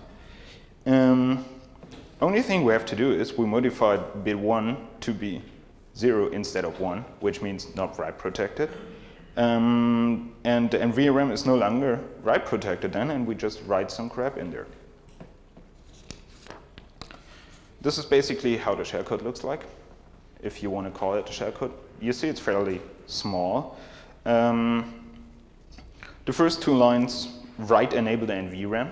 Only thing we have to do is we modified bit 1 to be 0 instead of 1, which means not write protected. And the NVRAM is no longer write protected then, and we just write some crap in there. This is basically how the shellcode looks like, if you want to call it a shellcode. You see it's fairly small. The first two lines write enable the NVRAM.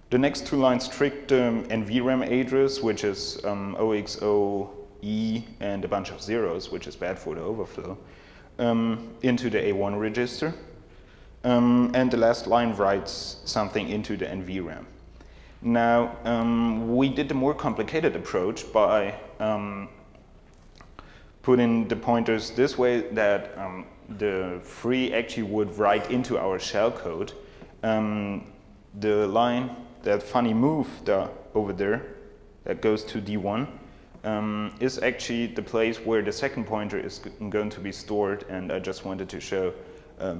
The next two lines trick the NVRAM address, which is OXOE and a bunch of zeros, which is bad for the overflow, into the A1 register. And the last line writes something into the NVRAM. Now, we did the more complicated approach by putting the pointers this way that the free actually would write into our shellcode. The line, that funny move over there that goes to D1, is actually the place where the second pointer is going to be stored, and I just wanted to show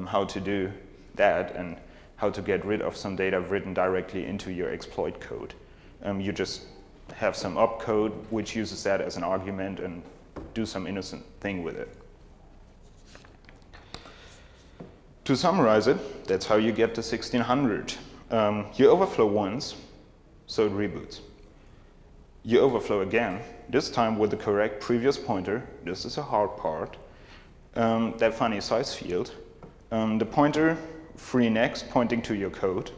how to do that and how to get rid of some data written directly into your exploit code. You just have some opcode which uses that as an argument and do some innocent thing with it. To summarize it, that's how you get to 1600. You overflow once, so it reboots. You overflow again, this time with the correct previous pointer. This is a hard part. That funny size field. The pointer free next pointing to your code.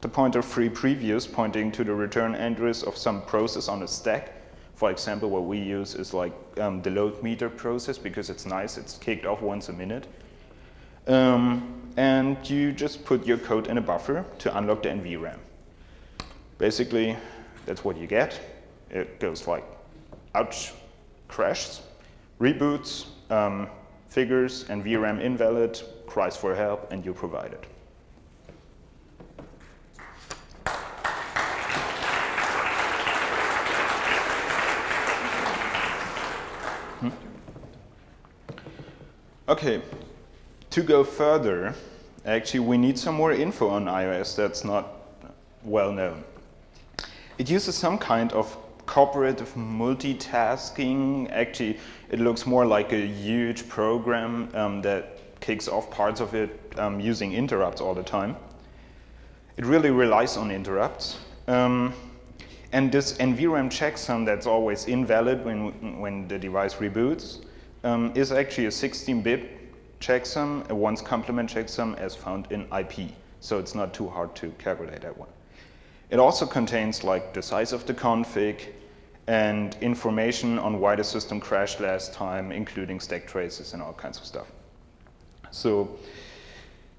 The pointer free previous pointing to the return address of some process on a stack. For example, what we use is like the load meter process because it's nice, it's kicked off once a minute. And you just put your code in a buffer to unlock the NVRAM. Basically, that's what you get. It goes like, ouch, crashes, reboots, figures, NVRAM invalid, cries for help, and you provide it. Okay, to go further, actually we need some more info on iOS that's not well known. It uses some kind of cooperative multitasking. Actually, it looks more like a huge program that kicks off parts of it using interrupts all the time. It really relies on interrupts. And this NVRAM checksum that's always invalid when the device reboots is actually a 16-bit checksum, a once complement checksum as found in IP. So it's not too hard to calculate that one. It also contains like the size of the config and information on why the system crashed last time, including stack traces and all kinds of stuff. So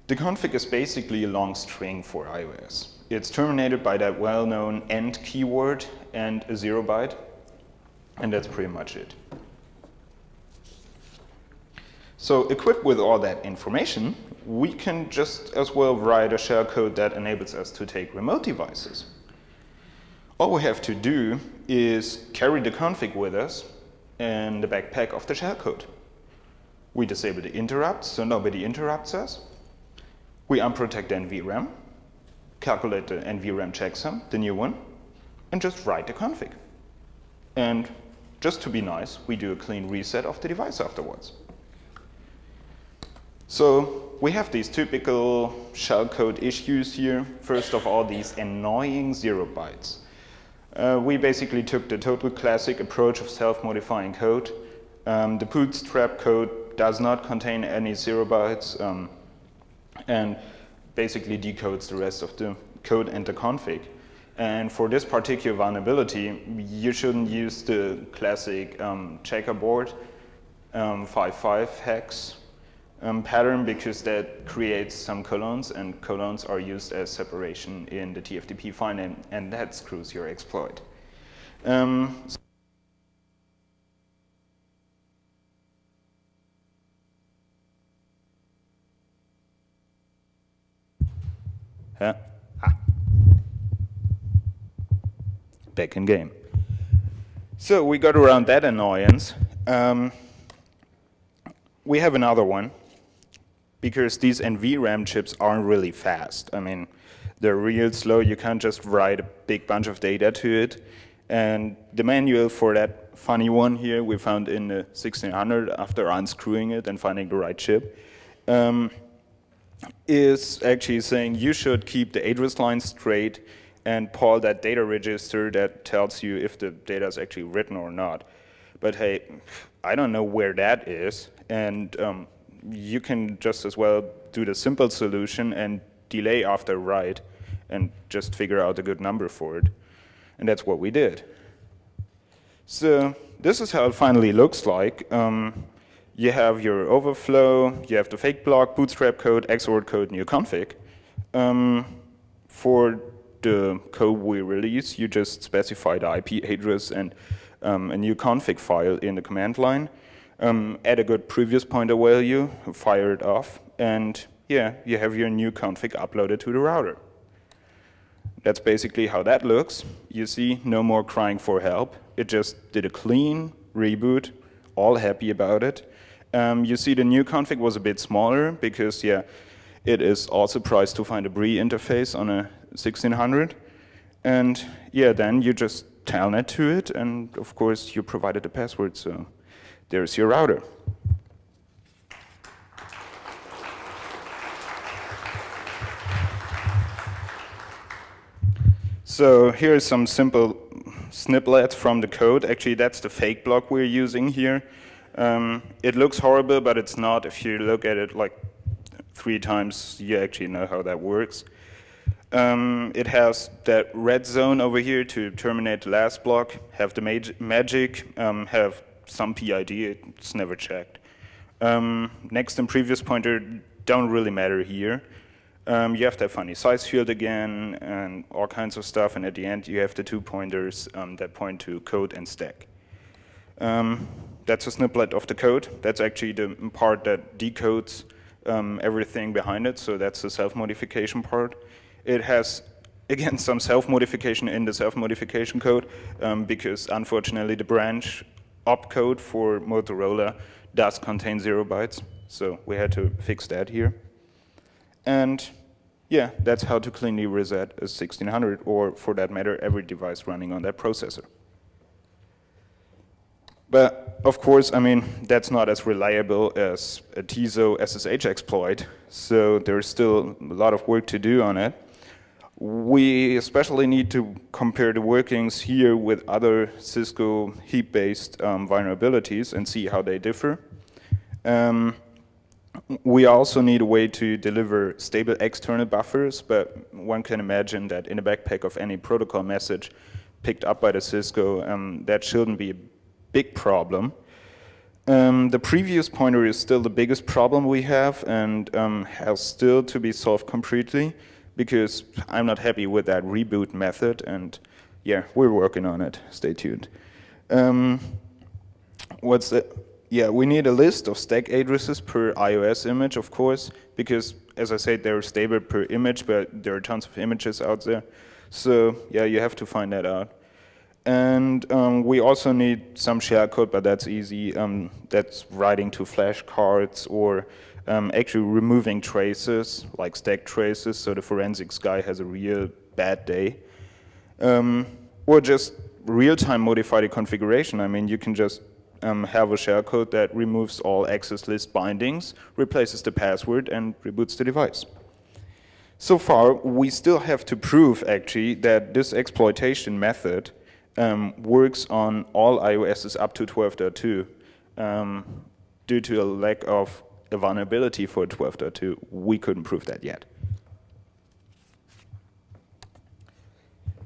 the config is basically a long string for iOS. It's terminated by that well-known end keyword and a 0 byte, and that's pretty much it. So equipped with all that information, we can just as well write a shellcode that enables us to take remote devices. All we have to do is carry the config with us in the backpack of the shellcode. We disable the interrupts so nobody interrupts us. We unprotect the NVRAM, calculate the NVRAM checksum, the new one, and just write the config. And just to be nice, we do a clean reset of the device afterwards. So we have these typical shellcode issues here. First of all, these annoying 0 bytes. We basically took the total classic approach of self-modifying code. The Bootstrap code does not contain any 0 bytes and basically decodes the rest of the code and the config. And for this particular vulnerability, you shouldn't use the classic checkerboard 5.5 hex pattern because that creates some colons, and colons are used as separation in the TFTP file, and that screws your exploit. Back in game. So we got around that annoyance. We have another one, because these NVRAM chips aren't really fast. I mean, they're real slow. You can't just write a big bunch of data to it. And the manual for that funny one here we found in the 1600 after unscrewing it and finding the right chip, is actually saying you should keep the address line straight and call that data register that tells you if the data is actually written or not. But hey, I don't know where that is, and you can just as well do the simple solution and delay after write and just figure out a good number for it. And that's what we did. So this is how it finally looks like. You have your overflow, you have the fake block, bootstrap code, XOR code, new config. For the code we release, you just specify the IP address and a new config file in the command line. Add a good previous pointer value, fire it off, and yeah, you have your new config uploaded to the router. That's basically how that looks. You see, no more crying for help. It just did a clean reboot, all happy about it. You see the new config was a bit smaller because, yeah, it is also surprised to find a BRI interface on a 1600. And yeah, then you just telnet to it, and of course you provided the password, so there's your router. So here's some simple snippets from the code. Actually, that's the fake block we're using here. It looks horrible, but it's not. If you look at it like 3 times, you actually know how that works. It has that red zone over here to terminate the last block, have the magic, have some PID, it's never checked. Next and previous pointer don't really matter here. You have that funny size field again and all kinds of stuff, and at the end you have the 2 pointers that point to code and stack. That's a snippet of the code. That's actually the part that decodes everything behind it, so that's the self-modification part. It has, again, some self-modification in the self-modification code because, unfortunately, the branch opcode for Motorola does contain 0 bytes, so we had to fix that here. And yeah, that's how to cleanly reset a 1600, or for that matter, every device running on that processor. But of course, I mean, that's not as reliable as a TISO SSH exploit, so there's still a lot of work to do on it. We especially need to compare the workings here with other Cisco heap-based vulnerabilities and see how they differ. We also need a way to deliver stable external buffers, but one can imagine that in the backpack of any protocol message picked up by the Cisco, that shouldn't be a big problem. The previous pointer is still the biggest problem we have and has still to be solved completely, because I'm not happy with that reboot method, and yeah, we're working on it. Stay tuned. What's the? Yeah, we need a list of stack addresses per iOS image, of course, because, as I said, they're stable per image, but there are tons of images out there. So yeah, you have to find that out. And we also need some shellcode, but that's easy. That's writing to flashcards or actually removing traces, like stack traces, so the forensics guy has a real bad day. Or just real-time modify the configuration. I mean, you can just have a shellcode that removes all access list bindings, replaces the password, and reboots the device. So far, we still have to prove, actually, that this exploitation method works on all iOSs up to 12.2 due to a lack of a vulnerability for 12.2. We couldn't prove that yet.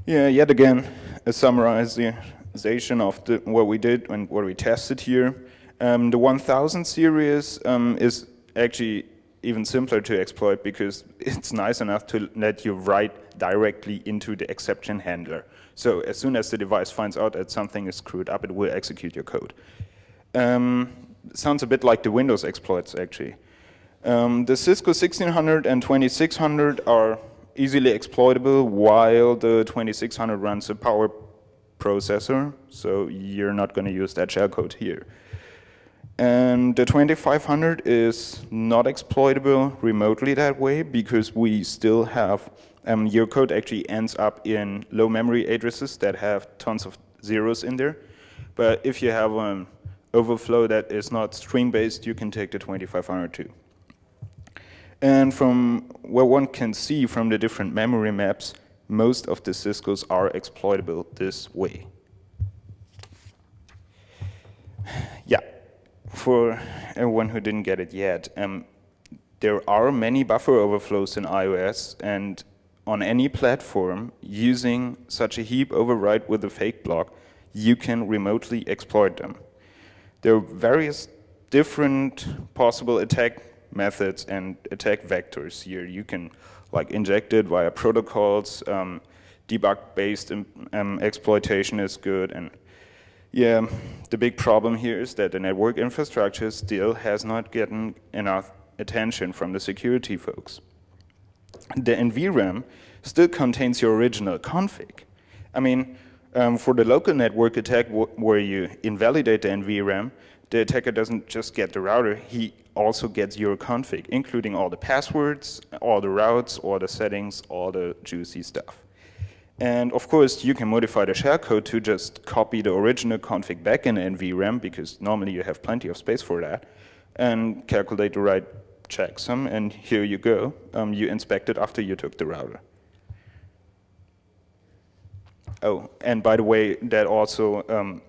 Yeah, yet again, a summarization of what we did and what we tested here. The 1000 series is actually even simpler to exploit because it's nice enough to let you write directly into the exception handler. So as soon as the device finds out that something is screwed up, it will execute your code. Sounds a bit like the Windows exploits, actually. The Cisco 1600 and 2600 are easily exploitable, while the 2600 runs a power processor, so you're not going to use that shellcode here. And the 2500 is not exploitable remotely that way because we still have, your code actually ends up in low memory addresses that have tons of zeros in there. But if you have an overflow that is not string-based, you can take the 2500 too. And from what one can see from the different memory maps, most of the Ciscos are exploitable this way. Yeah, for everyone who didn't get it yet, there are many buffer overflows in iOS, and on any platform using such a heap override with a fake block, you can remotely exploit them. There are various different possible attack methods and attack vectors here. You can like inject it via protocols. Debug-based exploitation is good, and yeah, the big problem here is that the network infrastructure still has not gotten enough attention from the security folks. The NVRAM still contains your original config. I mean, for the local network attack where you invalidate the NVRAM, the attacker doesn't just get the router, he also gets your config, including all the passwords, all the routes, all the settings, all the juicy stuff. And of course, you can modify the shellcode to just copy the original config back in NVRAM, because normally you have plenty of space for that, and calculate the right checksum, and here you go. You inspect it after you took the router. Oh, and by the way, that also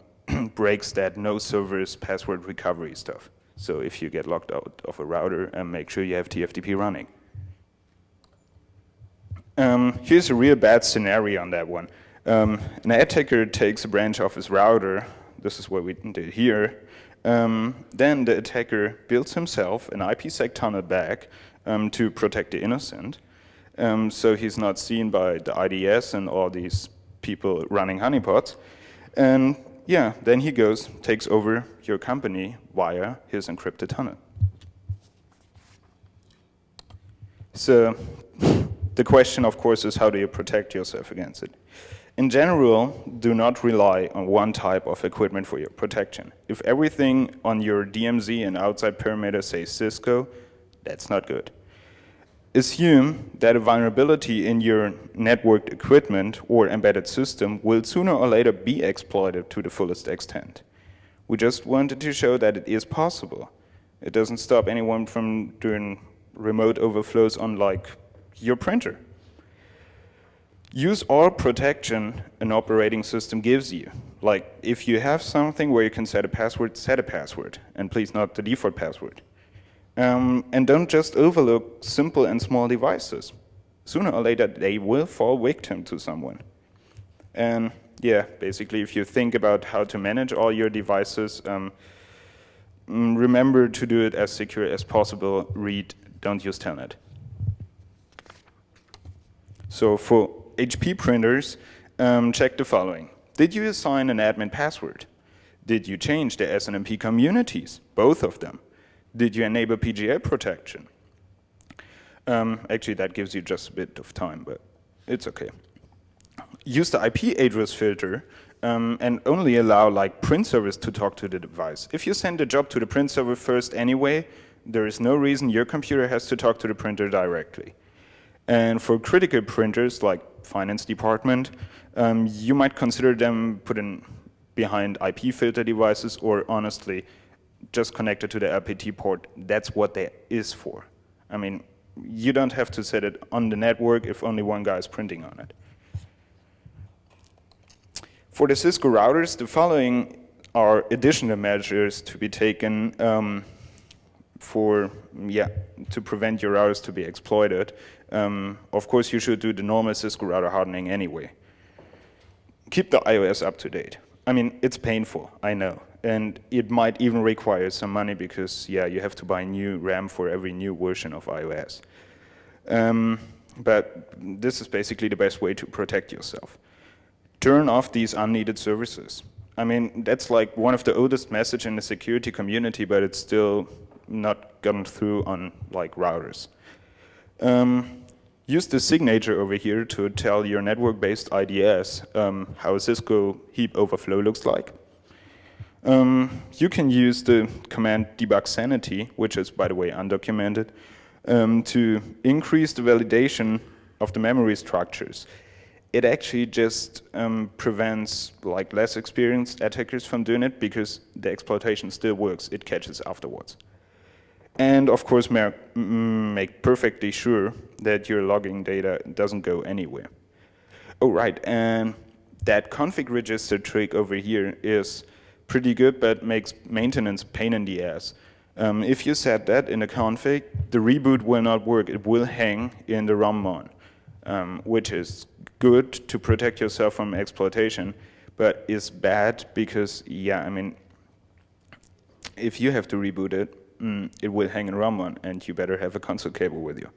breaks that no servers password recovery stuff. So if you get locked out of a router, make sure you have TFTP running. Here's a real bad scenario on that one. An attacker takes a branch of his router. This is what we did here. Then the attacker builds himself an IPsec tunnel back to protect the innocent. So he's not seen by the IDS and all these people running honeypots. And yeah, then he goes, takes over your company via his encrypted tunnel. So the question, of course, is how do you protect yourself against it? In general, do not rely on one type of equipment for your protection. If everything on your DMZ and outside perimeter says Cisco, that's not good. Assume that a vulnerability in your networked equipment or embedded system will sooner or later be exploited to the fullest extent. We just wanted to show that it is possible. It doesn't stop anyone from doing remote overflows on like your printer. Use all protection an operating system gives you. Like if you have something where you can set a password, and please not the default password. And don't just overlook simple and small devices. Sooner or later, they will fall victim to someone. And yeah, basically, if you think about how to manage all your devices, remember to do it as secure as possible. Don't use Telnet. So for HP printers, check the following. Did you assign an admin password? Did you change the SNMP communities? Both of them. Did you enable PGA protection? Actually, that gives you just a bit of time, but it's okay. Use the IP address filter and only allow like print servers to talk to the device. If you send the job to the print server first anyway, there is no reason your computer has to talk to the printer directly. And for critical printers like finance department, you might consider them put in behind IP filter devices, or honestly, just connected to the LPT port. That's what that is for. I mean, you don't have to set it on the network if only one guy is printing on it. For the Cisco routers, the following are additional measures to be taken to prevent your routers to be exploited. Of course, you should do the normal Cisco router hardening anyway. Keep the iOS up to date. I mean, it's painful, I know. And it might even require some money because, yeah, you have to buy new RAM for every new version of iOS. But this is basically the best way to protect yourself. Turn off these unneeded services. I mean, that's like one of the oldest messages in the security community, but it's still not gotten through on like routers. Use the signature over here to tell your network-based IDS how a Cisco heap overflow looks like. You can use the command debug sanity, which is, by the way, undocumented, to increase the validation of the memory structures. It actually just prevents like less experienced attackers from doing it because the exploitation still works. It catches afterwards. And of course, make perfectly sure that your logging data doesn't go anywhere. Oh, right, and that config register trick over here is pretty good, but makes maintenance pain in the ass. If you set that in a config, the reboot will not work. It will hang in the ROM-mon, which is good to protect yourself from exploitation, but is bad because, yeah, I mean, if you have to reboot it, it will hang in ROM-mon, and you better have a console cable with you.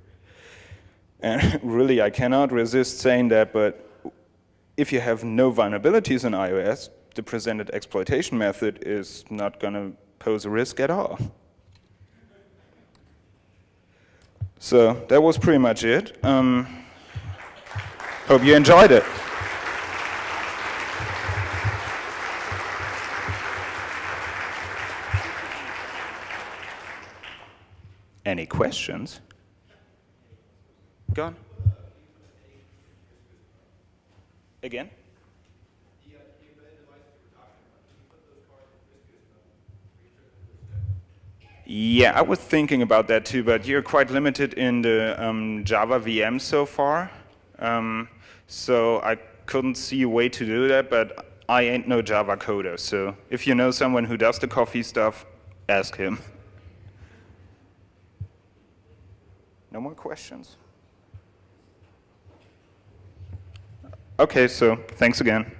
And really, I cannot resist saying that, but if you have no vulnerabilities in iOS, the presented exploitation method is not going to pose a risk at all. So that was pretty much it. Hope you enjoyed it. Any questions? Go on. Again? Yeah, I was thinking about that too, but you're quite limited in the Java VM so far. So I couldn't see a way to do that, but I ain't no Java coder. So if you know someone who does the coffee stuff, ask him. No more questions? Okay, so thanks again.